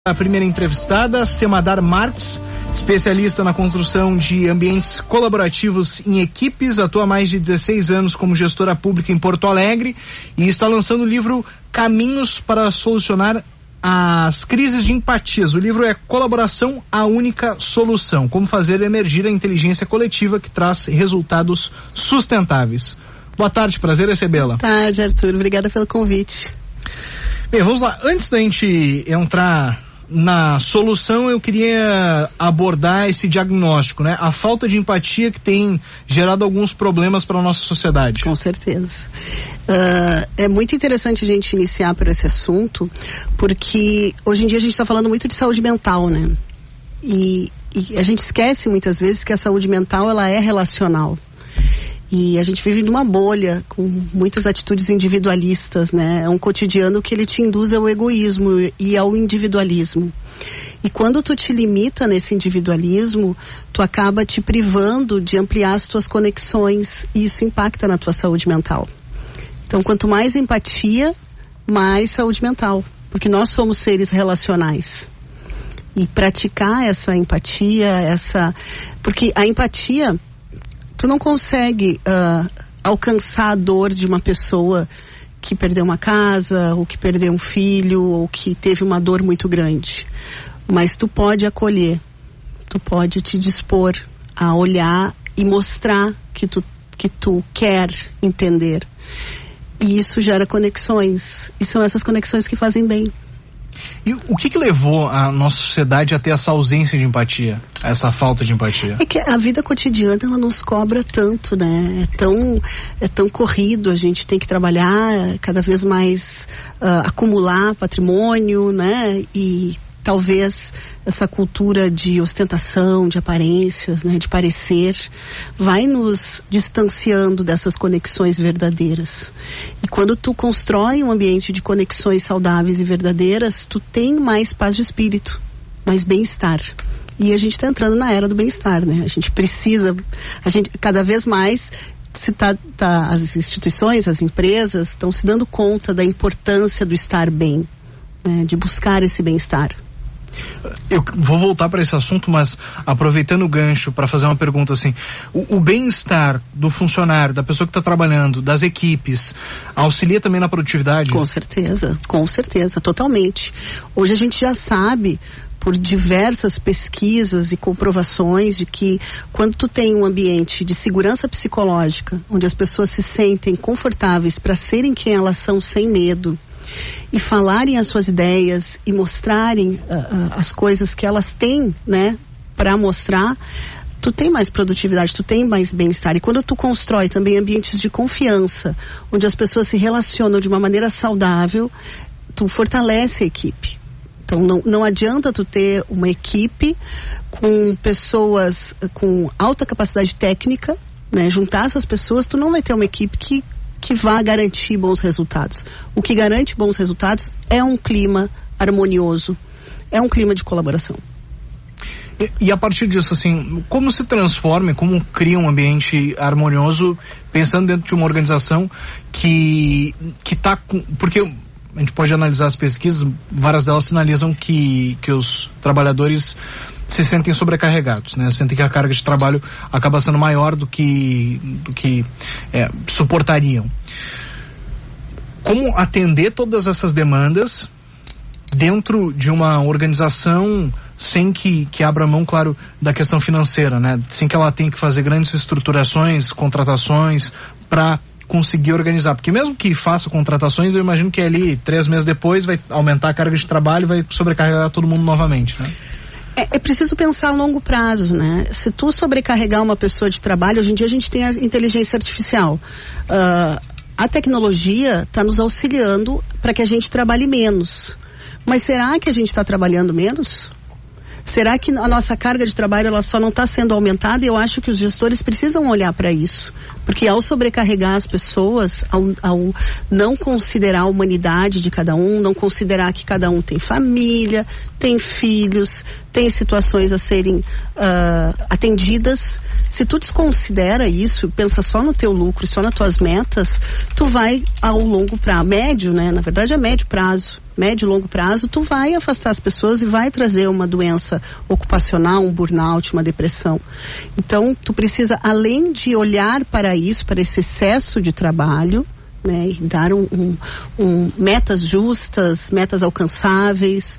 A primeira entrevistada, Semadar Marques, especialista na construção de ambientes colaborativos em equipes, atua há mais de 16 anos como gestora pública em Porto Alegre e está lançando o livro Caminhos para Solucionar as Crises de Empatias. O livro é Colaboração, a Única Solução, como fazer emergir a inteligência coletiva que traz resultados sustentáveis. Boa tarde, prazer recebê-la. Boa tarde, Arthur, obrigada pelo convite. Bem, vamos lá, antes da gente entrar na solução, eu queria abordar esse diagnóstico, né? A falta de empatia que tem gerado alguns problemas para a nossa sociedade. Com certeza. É muito interessante a gente iniciar por esse assunto, porque hoje em dia a gente está falando muito de saúde mental, né? E a gente esquece muitas vezes que a saúde mental, ela é relacional. E a gente vive numa bolha com muitas atitudes individualistas, né? É um cotidiano que ele te induz ao egoísmo e ao individualismo. E quando tu te limita nesse individualismo, tu acaba te privando de ampliar as tuas conexões e isso impacta na tua saúde mental. Então, quanto mais empatia, mais saúde mental, porque nós somos seres relacionais. E praticar essa empatia, porque a empatia, tu não consegue alcançar a dor de uma pessoa que perdeu uma casa, ou que perdeu um filho, ou que teve uma dor muito grande. Mas tu pode acolher, tu pode te dispor a olhar e mostrar que tu quer entender. E isso gera conexões, e são essas conexões que fazem bem. E o que levou a nossa sociedade a ter essa ausência de empatia, essa falta de empatia? É que a vida cotidiana, ela nos cobra tanto, né? É tão corrido, a gente tem que trabalhar cada vez mais, acumular patrimônio, né? E talvez essa cultura de ostentação, de aparências, né, de parecer, vai nos distanciando dessas conexões verdadeiras. E quando tu constrói um ambiente de conexões saudáveis e verdadeiras, tu tem mais paz de espírito, mais bem-estar. E a gente está entrando na era do bem-estar, né? A gente cada vez mais as instituições, as empresas estão se dando conta da importância do estar bem, né, de buscar esse bem-estar. Eu vou voltar para esse assunto, mas aproveitando o gancho para fazer uma pergunta assim, o bem-estar do funcionário, da pessoa que está trabalhando, das equipes, auxilia também na produtividade? Com certeza, totalmente. Hoje a gente já sabe, por diversas pesquisas e comprovações, de que quando tu tem um ambiente de segurança psicológica, onde as pessoas se sentem confortáveis para serem quem elas são sem medo, e falarem as suas ideias e mostrarem as coisas que elas têm, né, para mostrar, tu tem mais produtividade, tu tem mais bem-estar. E quando tu constrói também ambientes de confiança, onde as pessoas se relacionam de uma maneira saudável, tu fortalece a equipe. Então não adianta tu ter uma equipe com pessoas com alta capacidade técnica, né, juntar essas pessoas, tu não vai ter uma equipe que vá garantir bons resultados. O que garante bons resultados é um clima harmonioso, é um clima de colaboração. E a partir disso, assim, como se transforma, como cria um ambiente harmonioso, pensando dentro de uma organização que está com... Porque a gente pode analisar as pesquisas, várias delas sinalizam que os trabalhadores se sentem sobrecarregados, né? Sentem que a carga de trabalho acaba sendo maior do que suportariam. Como atender todas essas demandas dentro de uma organização sem que abra mão, claro, da questão financeira, né? Sem que ela tenha que fazer grandes estruturações, contratações para conseguir organizar, porque mesmo que faça contratações, eu imagino que ali 3 meses depois vai aumentar a carga de trabalho e vai sobrecarregar todo mundo novamente, né? É preciso pensar a longo prazo, né? Se tu sobrecarregar uma pessoa de trabalho, hoje em dia a gente tem a inteligência artificial. A tecnologia está nos auxiliando para que a gente trabalhe menos. Mas será que a gente está trabalhando menos? Será que a nossa carga de trabalho ela só não está sendo aumentada? E eu acho que os gestores precisam olhar para isso. Porque ao sobrecarregar as pessoas, ao não considerar a humanidade de cada um, não considerar que cada um tem família, tem filhos, tem situações a serem atendidas, se tu desconsidera isso, pensa só no teu lucro, só nas tuas metas, tu vai ao longo prazo, médio, né? Na verdade é médio prazo. médio e longo prazo, tu vai afastar as pessoas e vai trazer uma doença ocupacional, um burnout, uma depressão. Então, tu precisa, além de olhar para isso, para esse excesso de trabalho, né, e dar metas justas, metas alcançáveis,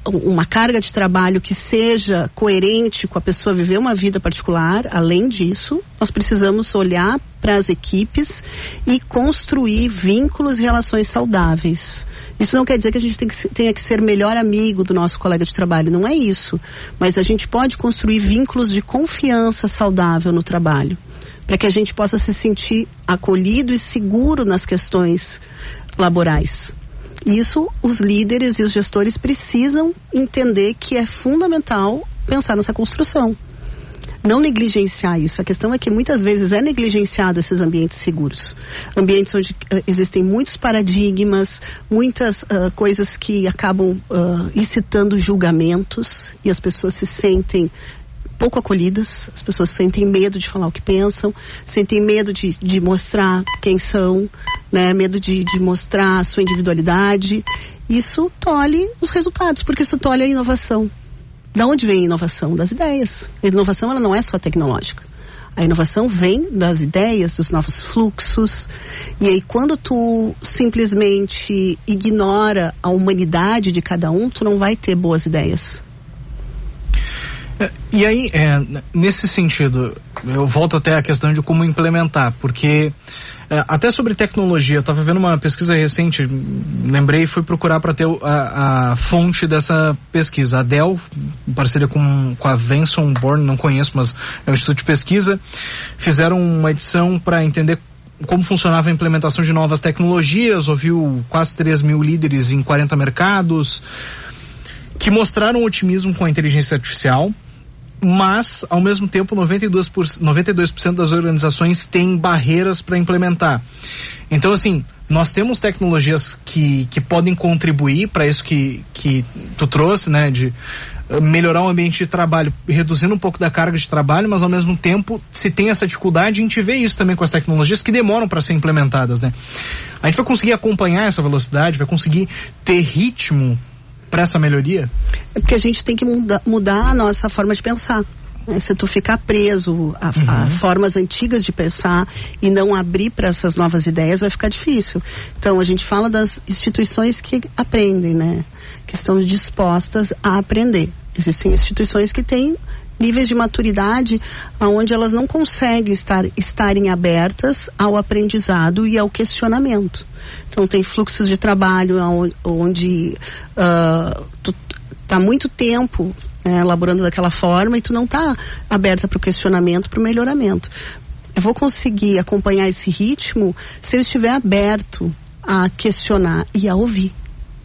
uma carga de trabalho que seja coerente com a pessoa viver uma vida particular. Além disso, nós precisamos olhar para as equipes e construir vínculos e relações saudáveis. Isso não quer dizer que a gente tenha que ser melhor amigo do nosso colega de trabalho, não é isso. Mas a gente pode construir vínculos de confiança saudável no trabalho, para que a gente possa se sentir acolhido e seguro nas questões laborais. Isso os líderes e os gestores precisam entender que é fundamental pensar nessa construção. Não negligenciar isso. A questão é que muitas vezes é negligenciado esses ambientes seguros. Ambientes onde existem muitos paradigmas, muitas coisas que acabam incitando julgamentos, e as pessoas se sentem pouco acolhidas, as pessoas sentem medo de falar o que pensam, sentem medo de mostrar quem são, né? Medo de mostrar a sua individualidade. Isso tolhe os resultados, porque isso tolhe a inovação. Da onde vem a inovação? Das ideias. A inovação, ela não é só tecnológica. A inovação vem das ideias, dos novos fluxos. E aí, quando tu simplesmente ignora a humanidade de cada um, tu não vai ter boas ideias. E aí, nesse sentido, eu volto até a questão de como implementar, porque até sobre tecnologia, eu estava vendo uma pesquisa recente, lembrei e fui procurar para ter a fonte dessa pesquisa. A Dell, em parceria com a Venson Born, não conheço, mas é um instituto de pesquisa, fizeram uma edição para entender como funcionava a implementação de novas tecnologias, ouviu quase 3 mil líderes em 40 mercados, que mostraram otimismo com a inteligência artificial, mas, ao mesmo tempo, 92% das organizações têm barreiras para implementar. Então, assim, nós temos tecnologias que podem contribuir para isso que tu trouxe, né, de melhorar o ambiente de trabalho, reduzindo um pouco da carga de trabalho, mas, ao mesmo tempo, se tem essa dificuldade, a gente vê isso também com as tecnologias que demoram para ser implementadas, né? A gente vai conseguir acompanhar essa velocidade, vai conseguir ter ritmo para essa melhoria? É porque a gente tem que mudar a nossa forma de pensar. Se tu ficar preso a formas antigas de pensar e não abrir para essas novas ideias, vai ficar difícil. Então, a gente fala das instituições que aprendem, né? Que estão dispostas a aprender. Existem instituições que têm níveis de maturidade onde elas não conseguem estarem abertas ao aprendizado e ao questionamento. Então, tem fluxos de trabalho onde tu está muito tempo, né, elaborando daquela forma, e tu não está aberta para o questionamento, para o melhoramento. Eu vou conseguir acompanhar esse ritmo se eu estiver aberto a questionar e a ouvir,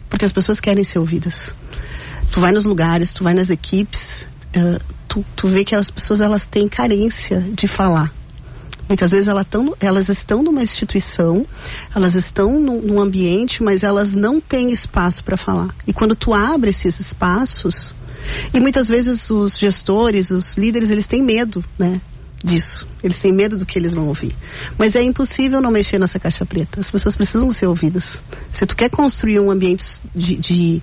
porque as pessoas querem ser ouvidas. Tu vai nos lugares, tu vai nas equipes, tu vê que as pessoas, elas têm carência de falar. Muitas vezes elas estão numa instituição, elas estão num ambiente, mas elas não têm espaço para falar. E quando tu abre esses espaços, e muitas vezes os gestores, os líderes, eles têm medo, né, disso. Eles têm medo do que eles vão ouvir. Mas é impossível não mexer nessa caixa preta. As pessoas precisam ser ouvidas. Se tu quer construir um ambiente de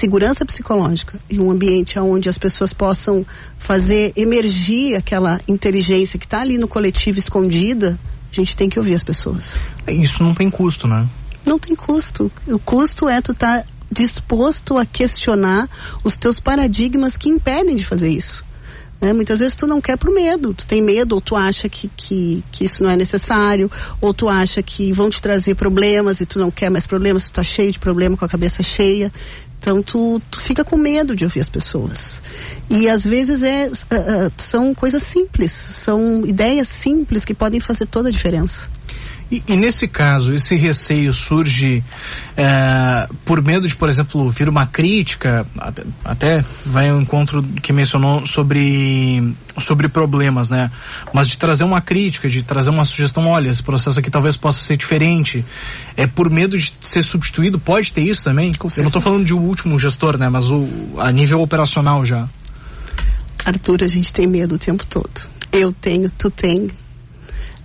segurança psicológica e um ambiente onde as pessoas possam fazer emergir aquela inteligência que está ali no coletivo escondida, a gente tem que ouvir as pessoas. Isso não tem custo, né? Não tem custo. O custo é tu estar disposto a questionar os teus paradigmas que impedem de fazer isso. Muitas vezes tu não quer por medo, tu tem medo, ou tu acha que isso não é necessário, ou tu acha que vão te trazer problemas e tu não quer mais problemas, tu tá cheio de problema, com a cabeça cheia. Então tu fica com medo de ouvir as pessoas. E às vezes são coisas simples, são ideias simples que podem fazer toda a diferença. E nesse caso, esse receio surge por medo de, por exemplo, vir uma crítica, até vai ao encontro que mencionou sobre problemas, né? Mas de trazer uma crítica, de trazer uma sugestão, olha, esse processo aqui talvez possa ser diferente. Por medo de ser substituído, pode ter isso também? Eu não estou falando de o último gestor, né? Mas a nível operacional já. Arthur, a gente tem medo o tempo todo. Eu tenho, tu tem.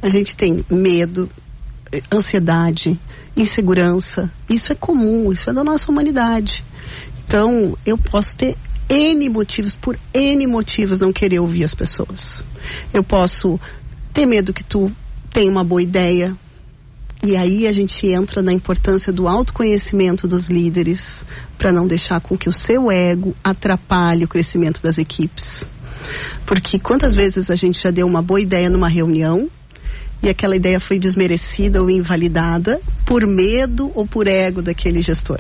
A gente tem medo ansiedade, insegurança. Isso é comum, isso é da nossa humanidade. Então, eu posso ter N motivos, por N motivos, não querer ouvir as pessoas. Eu posso ter medo que tu tenha uma boa ideia. E aí a gente entra na importância do autoconhecimento dos líderes, para não deixar com que o seu ego atrapalhe o crescimento das equipes. Porque quantas vezes a gente já deu uma boa ideia numa reunião e aquela ideia foi desmerecida ou invalidada por medo ou por ego daquele gestor.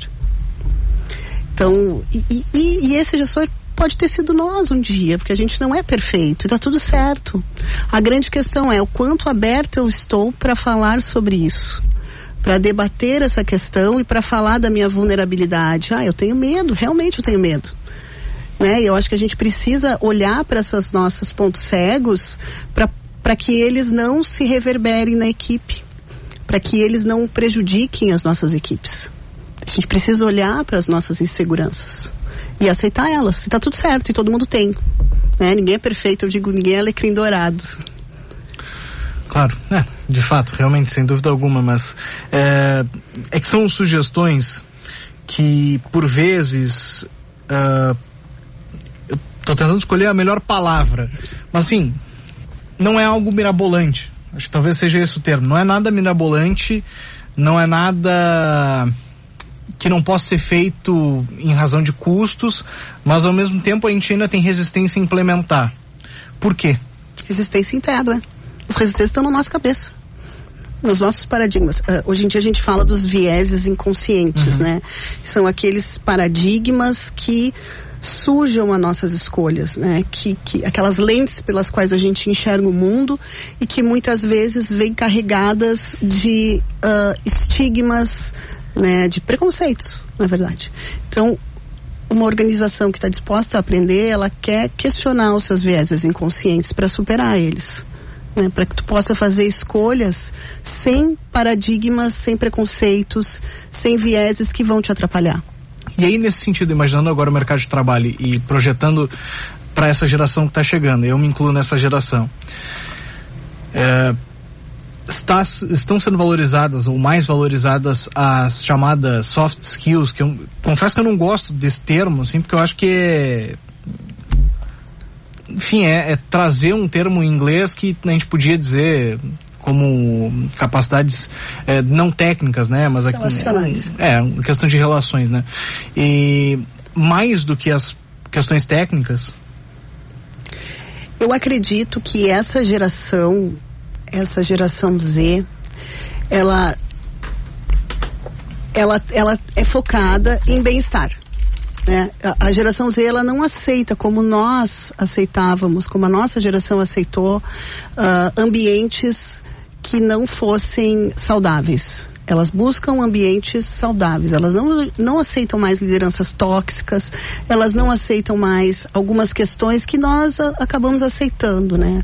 Então, e esse gestor pode ter sido nós um dia, porque a gente não é perfeito, está tudo certo. A grande questão é o quanto aberta eu estou para falar sobre isso, para debater essa questão e para falar da minha vulnerabilidade. Eu tenho medo, realmente eu tenho medo. Né? E eu acho que a gente precisa olhar para esses nossos pontos cegos para que eles não se reverberem na equipe, para que eles não prejudiquem as nossas equipes. A gente precisa olhar para as nossas inseguranças e aceitar elas. Está tudo certo e todo mundo tem. Né? Ninguém é perfeito, eu digo, ninguém é alecrim dourado. Claro, de fato, realmente, sem dúvida alguma, mas é que são sugestões que, por vezes, eu estou tentando escolher a melhor palavra, mas assim, não é algo mirabolante. Acho que talvez seja esse o termo. Não é nada mirabolante, não é nada que não possa ser feito em razão de custos, mas ao mesmo tempo a gente ainda tem resistência em implementar. Por quê? Resistência interna. As resistências estão na nossa cabeça, nos nossos paradigmas. Hoje em dia a gente fala dos vieses inconscientes, né? São aqueles paradigmas que sujam as nossas escolhas, né? Aquelas lentes pelas quais a gente enxerga o mundo e que muitas vezes vêm carregadas de estigmas, né? De preconceitos, na verdade. Então, uma organização que está disposta a aprender, ela quer questionar os seus vieses inconscientes para superar eles. Né, para que tu possa fazer escolhas sem paradigmas, sem preconceitos, sem vieses que vão te atrapalhar. E aí, nesse sentido, imaginando agora o mercado de trabalho e projetando para essa geração que está chegando, eu me incluo nessa geração, estão sendo valorizadas ou mais valorizadas as chamadas soft skills, que eu confesso que eu não gosto desse termo, assim, porque eu acho que enfim, é trazer um termo em inglês que a gente podia dizer como capacidades não técnicas, né? Mas aqui, questão de relações, né? E mais do que as questões técnicas. Eu acredito que essa geração Z, ela é focada em bem-estar. A geração Z, ela não aceita como nós aceitávamos, como a nossa geração aceitou, ambientes que não fossem saudáveis. Elas buscam ambientes saudáveis, elas não aceitam mais lideranças tóxicas, elas não aceitam mais algumas questões que nós acabamos aceitando, né?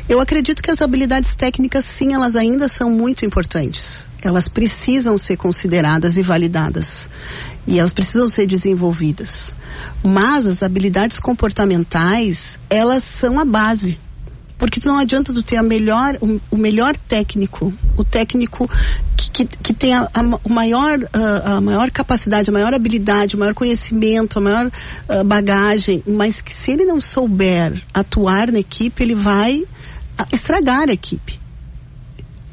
Eu acredito que as habilidades técnicas, sim, elas ainda são muito importantes. Elas precisam ser consideradas e validadas. E elas precisam ser desenvolvidas. Mas as habilidades comportamentais, elas são a base. Porque não adianta tu ter o melhor técnico, o técnico que tem a maior capacidade, a maior habilidade, o maior conhecimento, a maior bagagem, mas que se ele não souber atuar na equipe, ele vai estragar a equipe.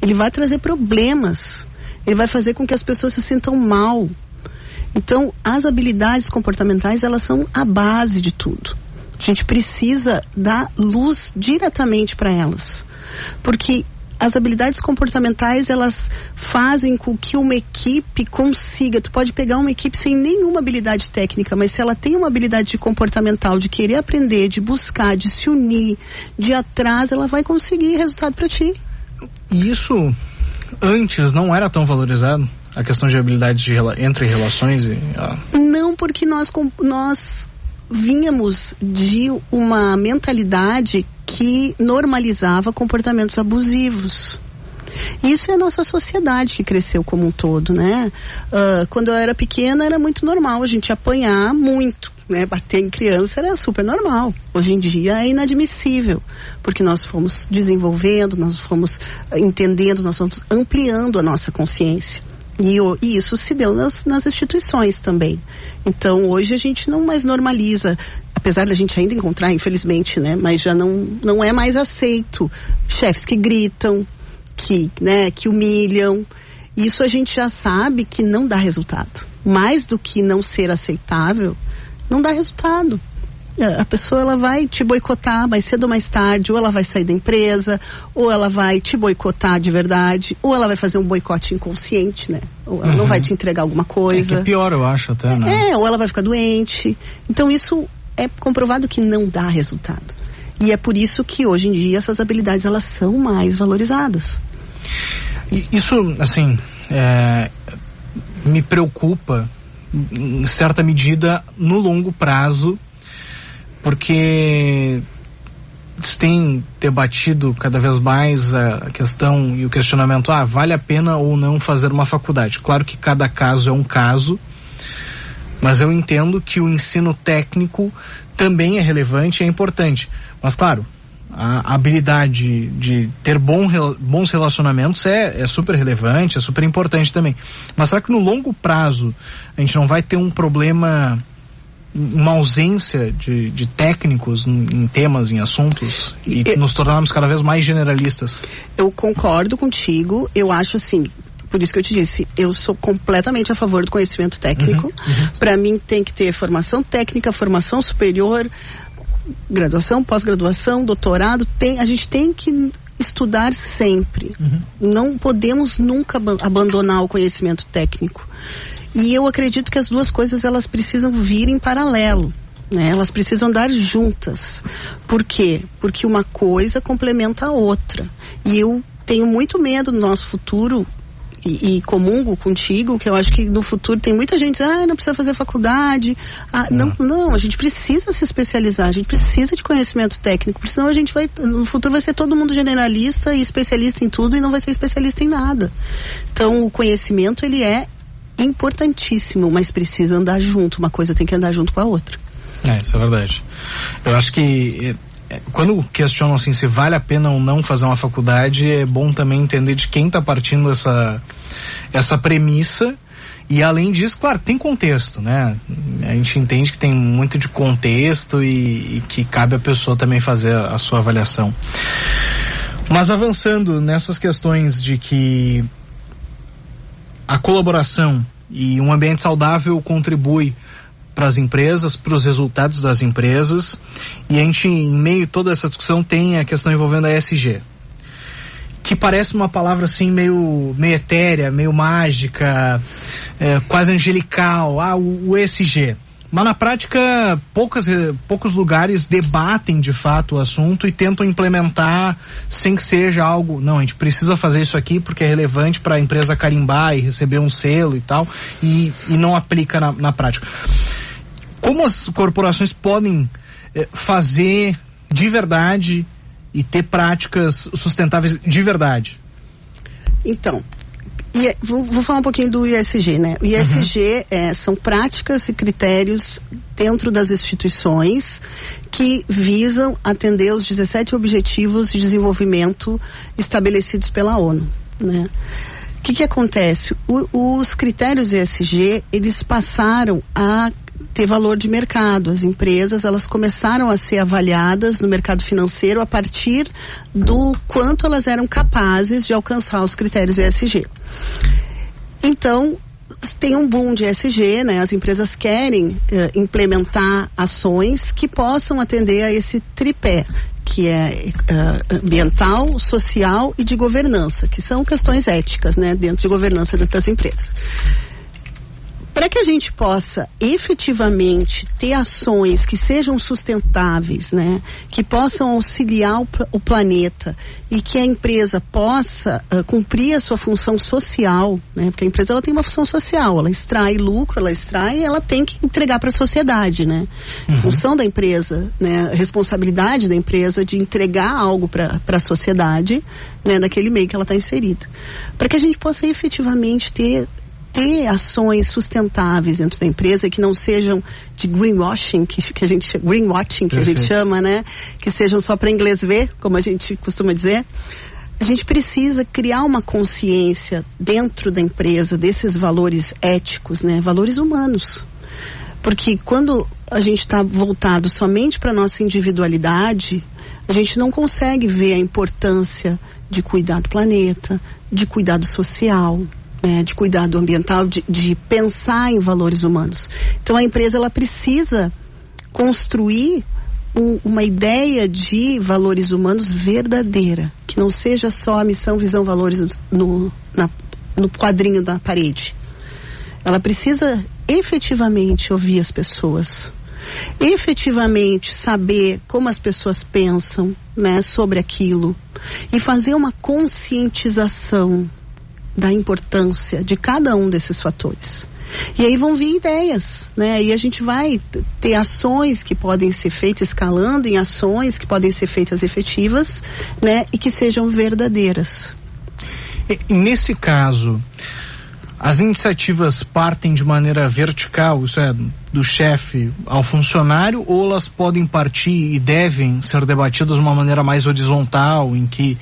Ele vai trazer problemas. Ele vai fazer com que as pessoas se sintam mal. Então, as habilidades comportamentais, elas são a base de tudo. A gente precisa dar luz diretamente para elas. Porque as habilidades comportamentais, elas fazem com que uma equipe consiga... Tu pode pegar uma equipe sem nenhuma habilidade técnica, mas se ela tem uma habilidade comportamental, de querer aprender, de buscar, de se unir, de ir atrás, ela vai conseguir resultado para ti. E isso antes não era tão valorizado? A questão de habilidades entre relações e... Não, porque nós vínhamos de uma mentalidade que normalizava comportamentos abusivos. Isso é a nossa sociedade que cresceu como um todo, né? Quando eu era pequena, era muito normal a gente apanhar muito. né, bater em criança era super normal. Hoje em dia é inadmissível, porque nós fomos desenvolvendo, nós fomos entendendo, nós fomos ampliando a nossa consciência. E isso se deu nas instituições também. Então hoje a gente não mais normaliza, apesar da gente ainda encontrar, infelizmente, né, mas já não é mais aceito chefes que gritam, que humilham. Isso a gente já sabe que não dá resultado. Mais do que não ser aceitável, não dá resultado. A pessoa, ela vai te boicotar mais cedo ou mais tarde, ou ela vai sair da empresa, ou ela vai te boicotar de verdade, ou ela vai fazer um boicote inconsciente, né? Ou ela não vai te entregar alguma coisa. Que é pior, eu acho, até, né? Ou ela vai ficar doente. Então isso é comprovado que não dá resultado. E é por isso que hoje em dia essas habilidades, elas são mais valorizadas. Isso, assim, me preocupa em certa medida no longo prazo, porque se tem debatido cada vez mais a questão e o questionamento, vale a pena ou não fazer uma faculdade? Claro que cada caso é um caso, mas eu entendo que o ensino técnico também é relevante e é importante. Mas claro, a habilidade de ter bons relacionamentos é super relevante, é super importante também. Mas será que no longo prazo a gente não vai ter um problema, uma ausência de técnicos em temas, em assuntos, e nos tornarmos cada vez mais generalistas? Eu concordo contigo, eu acho assim, por isso que eu te disse, eu sou completamente a favor do conhecimento técnico. Para mim tem que ter formação técnica, formação superior, graduação, pós-graduação, doutorado, a gente tem que estudar sempre. Não podemos nunca abandonar o conhecimento técnico. E eu acredito que as duas coisas, elas precisam vir em paralelo, né? Elas precisam andar juntas. Por quê? Porque uma coisa complementa a outra. E eu tenho muito medo no nosso futuro, e comungo contigo, que eu acho que no futuro tem muita gente que diz, não precisa fazer faculdade. Não, a gente precisa se especializar, a gente precisa de conhecimento técnico, porque senão no futuro vai ser todo mundo generalista e especialista em tudo e não vai ser especialista em nada. Então o conhecimento, ele é importantíssimo, mas precisa andar junto, uma coisa tem que andar junto com a outra. Isso é verdade. Eu acho que quando questionam assim se vale a pena ou não fazer uma faculdade, é bom também entender de quem está partindo essa premissa. E além disso, claro, tem contexto, né? A gente entende que tem muito de contexto e que cabe a pessoa também fazer a sua avaliação. Mas avançando nessas questões de que a colaboração e um ambiente saudável contribui para as empresas, para os resultados das empresas, e a gente, em meio a toda essa discussão, tem a questão envolvendo a ESG, que parece uma palavra assim meio etérea, meio mágica, quase angelical, o ESG. Mas na prática, poucos lugares debatem de fato o assunto e tentam implementar sem que seja algo, não, a gente precisa fazer isso aqui porque é relevante para a empresa carimbar e receber um selo e tal, e não aplica na prática. Como as corporações podem fazer de verdade e ter práticas sustentáveis de verdade? Então, vou falar um pouquinho do ISG, né? O ISG são práticas e critérios dentro das instituições que visam atender os 17 Objetivos de Desenvolvimento estabelecidos pela ONU, né? O que acontece? Os critérios ESG, eles passaram a ter valor de mercado. As empresas, elas começaram a ser avaliadas no mercado financeiro a partir do quanto elas eram capazes de alcançar os critérios ESG. Então, tem um boom de ESG, né? As empresas querem implementar ações que possam atender a esse tripé, que é ambiental, social e de governança, que são questões éticas, né, dentro de governança dentro das empresas. Para que a gente possa efetivamente ter ações que sejam sustentáveis, né, que possam auxiliar o planeta e que a empresa possa cumprir a sua função social, né, porque a empresa, ela tem uma função social, ela extrai lucro, ela tem que entregar para a sociedade, né? Função da empresa, né, a responsabilidade da empresa de entregar algo para a sociedade, né, naquele meio que ela está inserida. Para que a gente possa efetivamente ter ter ações sustentáveis dentro da empresa que não sejam de greenwashing, que a gente chama, né? Que sejam só para inglês ver, como a gente costuma dizer. A gente precisa criar uma consciência dentro da empresa desses valores éticos, né? Valores humanos. Porque quando a gente está voltado somente para a nossa individualidade, a gente não consegue ver a importância de cuidar do planeta, de cuidado social, de cuidado ambiental, de pensar em valores humanos. Então a empresa ela precisa construir uma ideia de valores humanos verdadeira, que não seja só a missão, visão, valores no quadrinho da parede. Ela precisa efetivamente ouvir as pessoas, efetivamente saber como as pessoas pensam, né, sobre aquilo, e fazer uma conscientização da importância de cada um desses fatores. E aí vão vir ideias, né? E a gente vai ter ações que podem ser feitas, escalando em ações que podem ser feitas efetivas, né? E que sejam verdadeiras. E nesse caso, as iniciativas partem de maneira vertical, isso é, do chefe ao funcionário, ou elas podem partir e devem ser debatidas de uma maneira mais horizontal, em que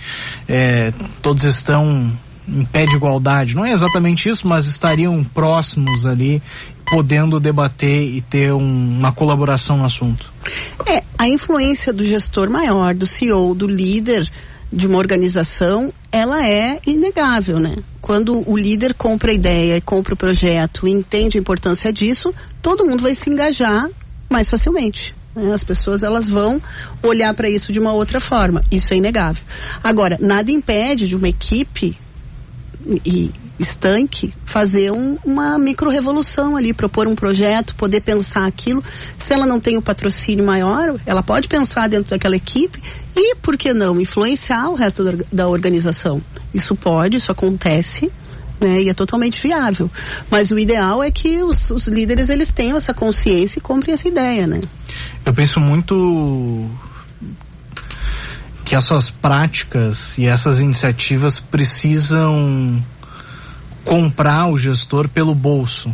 todos estão em pé de igualdade? Não é exatamente isso, mas estariam próximos ali, podendo debater e ter uma colaboração no assunto. A influência do gestor maior, do CEO, do líder de uma organização, ela é inegável, né? Quando o líder compra a ideia e compra o projeto e entende a importância disso, todo mundo vai se engajar mais facilmente. As pessoas elas vão olhar para isso de uma outra forma. Isso é inegável. Agora, nada impede de uma equipe e estanque fazer uma micro-revolução ali, propor um projeto, poder pensar aquilo. Se ela não tem o patrocínio maior, ela pode pensar dentro daquela equipe e, por que não, influenciar o resto da organização. Isso acontece, né, e é totalmente viável. Mas o ideal é que os líderes eles tenham essa consciência e comprem essa ideia, né? Eu penso muito que essas práticas e essas iniciativas precisam comprar o gestor pelo bolso.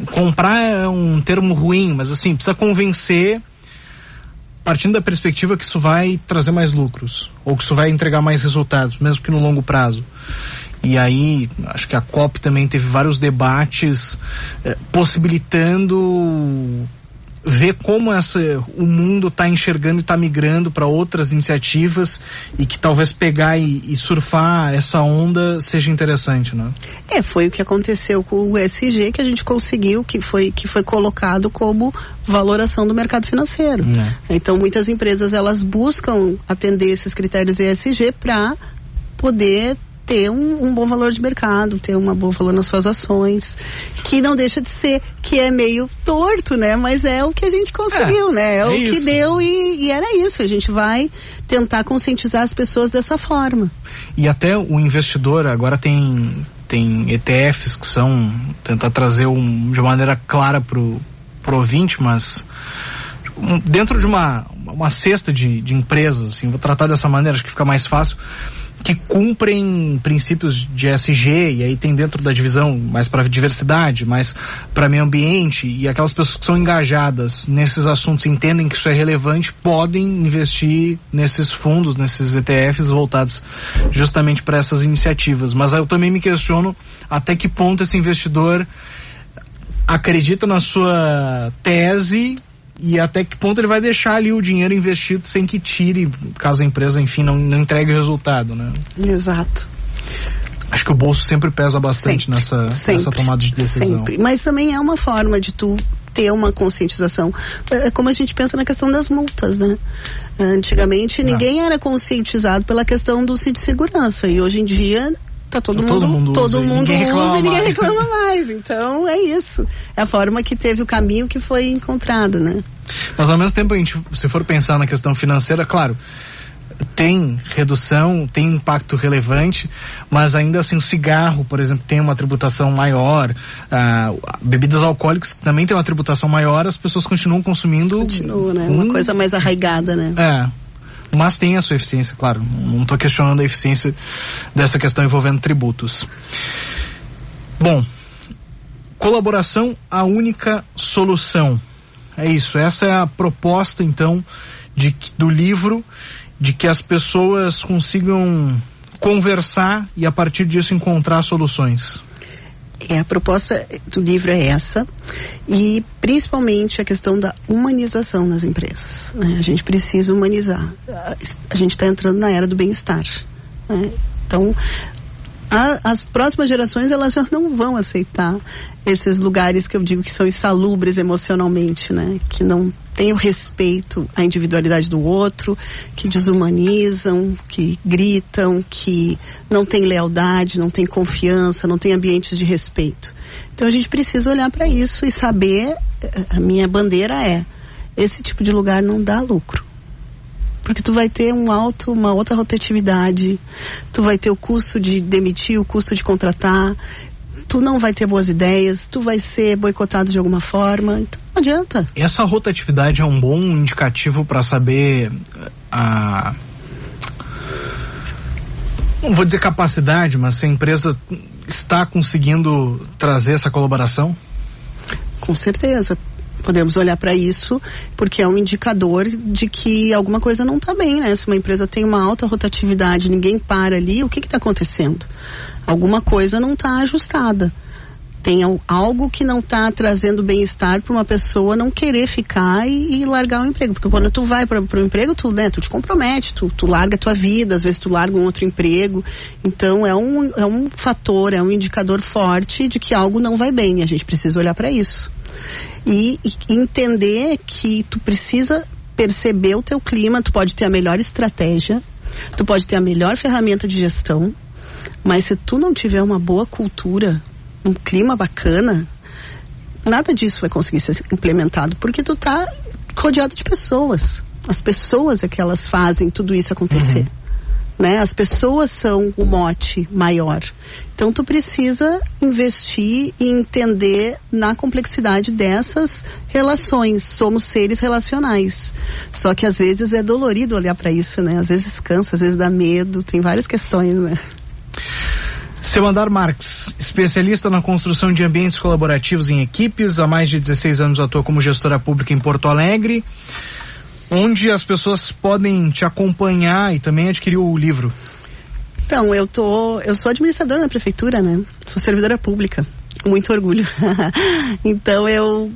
Comprar é um termo ruim, mas assim, precisa convencer, partindo da perspectiva que isso vai trazer mais lucros, ou que isso vai entregar mais resultados, mesmo que no longo prazo. E aí, acho que a COP também teve vários debates possibilitando ver como o mundo está enxergando e está migrando para outras iniciativas, e que talvez pegar e surfar essa onda seja interessante, né? Foi o que aconteceu com o ESG, que a gente conseguiu, que foi colocado como valoração do mercado financeiro. Então muitas empresas elas buscam atender esses critérios ESG para poder ter um bom valor de mercado, ter um bom valor nas suas ações, que não deixa de ser, que é meio torto, né? Mas é o que a gente conseguiu, né? É o que deu e era isso. A gente vai tentar conscientizar as pessoas dessa forma. E até o investidor agora tem ETFs que são, tentar trazer de maneira clara pro ouvinte, mas dentro de uma cesta de empresas, assim, vou tratar dessa maneira, acho que fica mais fácil, que cumprem princípios de ESG, e aí tem dentro da divisão mais para diversidade, mais para meio ambiente, e aquelas pessoas que são engajadas nesses assuntos, entendem que isso é relevante, podem investir nesses fundos, nesses ETFs voltados justamente para essas iniciativas. Mas eu também me questiono até que ponto esse investidor acredita na sua tese e até que ponto ele vai deixar ali o dinheiro investido sem que tire, caso a empresa, enfim, não entregue o resultado, né? Exato. Acho que o bolso sempre pesa bastante nessa tomada de decisão. Sempre. Mas também é uma forma de tu ter uma conscientização. É como a gente pensa na questão das multas, né? Antigamente ninguém era conscientizado pela questão do cinto de segurança, e hoje em dia todo mundo usa e ninguém reclama mais. Então é isso. É a forma que teve o caminho que foi encontrado, né? Mas ao mesmo tempo, se for pensar na questão financeira, claro, tem redução, tem impacto relevante, mas ainda assim o cigarro, por exemplo, tem uma tributação maior, bebidas alcoólicas também tem uma tributação maior, as pessoas continuam consumindo. Continua, né? Uma coisa mais arraigada, né? Mas tem a sua eficiência, claro. Não estou questionando a eficiência dessa questão envolvendo tributos. Bom, Colaboração, a única solução. É isso, essa é a proposta então do livro, de que as pessoas consigam conversar e a partir disso encontrar soluções. A proposta do livro é essa, e principalmente a questão da humanização nas empresas, né? A gente precisa humanizar. A gente está entrando na era do bem-estar, né? Então, as próximas gerações, elas já não vão aceitar esses lugares que eu digo que são insalubres emocionalmente, né? Que não têm o respeito à individualidade do outro, que desumanizam, que gritam, que não têm lealdade, não têm confiança, não têm ambientes de respeito. Então a gente precisa olhar para isso e saber, a minha bandeira é, esse tipo de lugar não dá lucro. Porque tu vai ter uma outra rotatividade, tu vai ter o custo de demitir, o custo de contratar, tu não vai ter boas ideias, tu vai ser boicotado de alguma forma, então não adianta. Essa rotatividade é um bom indicativo para saber não vou dizer capacidade, mas se a empresa está conseguindo trazer essa colaboração? Com certeza. Podemos olhar para isso, porque é um indicador de que alguma coisa não está bem, né? Se uma empresa tem uma alta rotatividade, ninguém para ali, o que está acontecendo? Alguma coisa não está ajustada. Tem algo que não está trazendo bem-estar para uma pessoa não querer ficar e largar o emprego. Porque quando tu vai para o emprego, tu te compromete, tu larga a tua vida, às vezes tu larga um outro emprego. Então é um fator, é um indicador forte de que algo não vai bem, e a gente precisa olhar para isso. E entender que tu precisa perceber o teu clima, tu pode ter a melhor estratégia, tu pode ter a melhor ferramenta de gestão, mas se tu não tiver uma boa cultura, um clima bacana, nada disso vai conseguir ser implementado, porque tu tá rodeado de pessoas. As pessoas é que elas fazem tudo isso acontecer. Né? As pessoas são o mote maior. Então tu precisa investir e entender na complexidade dessas relações. Somos seres relacionais. Só que às vezes é dolorido olhar para isso, né? Às vezes cansa, às vezes dá medo, tem várias questões, né? Semandar Marques, especialista na construção de ambientes colaborativos em equipes, há mais de 16 anos atua como gestora pública em Porto Alegre. Onde as pessoas podem te acompanhar e também adquirir o livro? Então, eu sou administradora na prefeitura, né? Sou servidora pública, com muito orgulho. Então, eu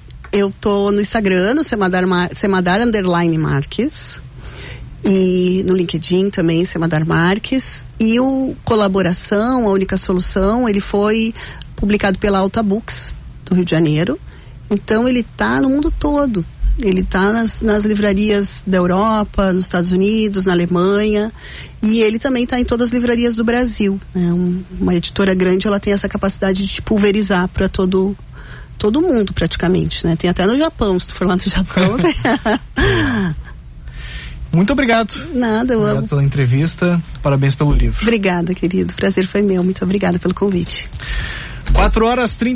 tô no Instagram, no Semadar_Marques, e no LinkedIn também, Semadar Marques. E o Colaboração, a única solução, ele foi publicado pela Alta Books, do Rio de Janeiro. Então, ele tá no mundo todo. Ele está nas livrarias da Europa, nos Estados Unidos, na Alemanha, e ele também está em todas as livrarias do Brasil, né? Uma editora grande, ela tem essa capacidade de pulverizar para todo mundo praticamente, né? Tem até no Japão, se tu for lá no Japão. Muito obrigado. Nada, eu amo. Pela entrevista, parabéns pelo livro. Obrigada, querido, o prazer foi meu, muito obrigada pelo convite. 4h30.